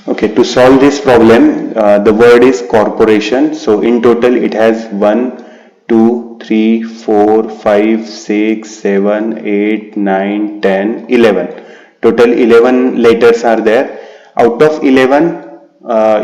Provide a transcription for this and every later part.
Okay, to solve this problem, the word is corporation. So in total, it has 1, 2, 3, 4, 5, 6, 7, 8, 9, 10, 11. Total 11 letters are there. Out of 11,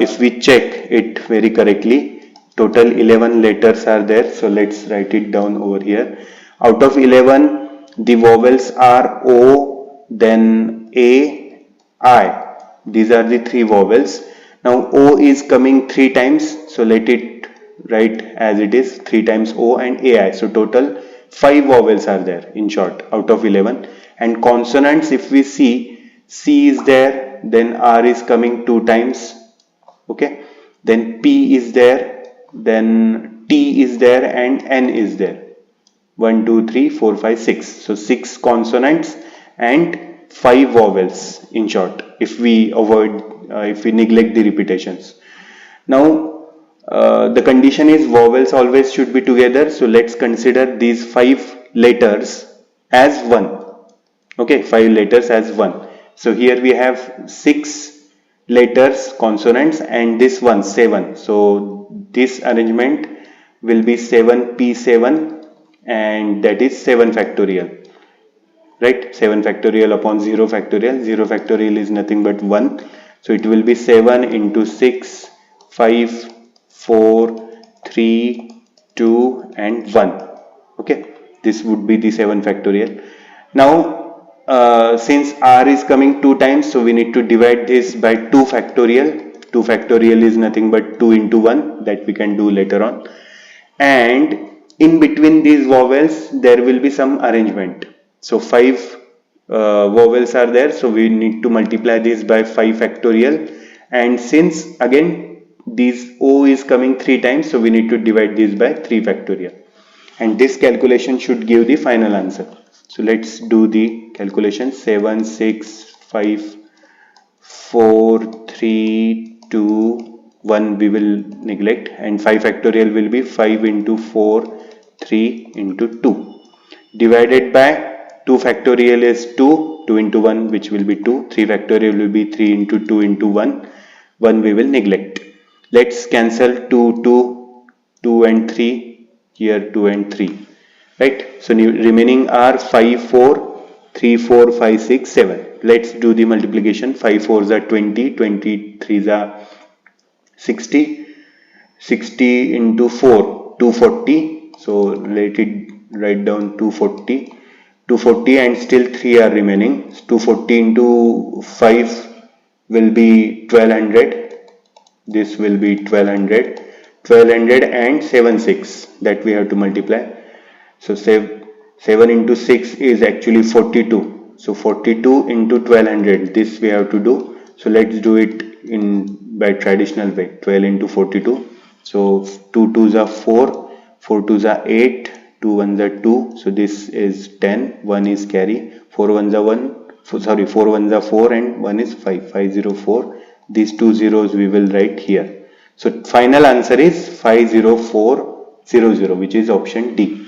if we check it very correctly, total 11 letters are there. So let's write it down over here. Out of 11, the vowels are O, then A, I. These are the three vowels. Now O is coming three times, so let it write as it is, 3 times O and AI. So total 5 vowels are there in short out of 11. And consonants, if we see, C is there, then R is coming 2 times, okay, then P is there, then T is there, and N is there. 1, 2, 3, 4, 5, 6. So 6 consonants and 5 vowels in short, if we if we neglect the repetitions. Now, the condition is vowels always should be together. So let's consider these 5 letters as one. Okay, 5 letters as one. So here we have 6 letters, consonants, and this one 7. So this arrangement will be 7p7, and that is 7 factorial, right? 7 factorial upon 0 factorial. 0 factorial is nothing but 1. So it will be 7 into 6, 5, 4, 3, 2 and 1. Okay, this would be the 7 factorial. Now since r is coming 2 times, so we need to divide this by 2 factorial. 2 factorial is nothing but 2 into 1, that we can do later on. And in between these vowels there will be some arrangement. So 5 vowels are there, so we need to multiply this by 5 factorial. And since again this O is coming 3 times, so we need to divide this by 3 factorial. And this calculation should give the final answer. So let's do the calculation. 7, 6, 5, 4, 3, 2, 1 we will neglect, and 5 factorial will be 5 into 4, 3 into 2. Divided by 2 factorial is 2, 2 into 1 which will be 2, 3 factorial will be 3 into 2 into 1, 1 we will neglect. Let's cancel 2, 2, 2 and 3, here 2 and 3. Right, so remaining are 5, 4, 3, 4, 5, 6, 7. Let's do the multiplication. 5 4s are 20, 20 3s are 60, 60 into 4, 240. So let it write down 240, 240, and still 3 are remaining. 240 into 5 will be 1200. This will be 1200, 1200 and 7 6, that we have to multiply. So 7 into 6 is actually 42. So 42 into 1200, this we have to do. So let's do it in by traditional way. 12 into 42. So 2 2s are 4, 4 2s are 8, 2 1s are 2. So this is 10, 1 is carry, 4 1s are 1, 4 1s are 4 and 1 is 5, 504. These 2 zeros we will write here. So final answer is 50400, which is option D.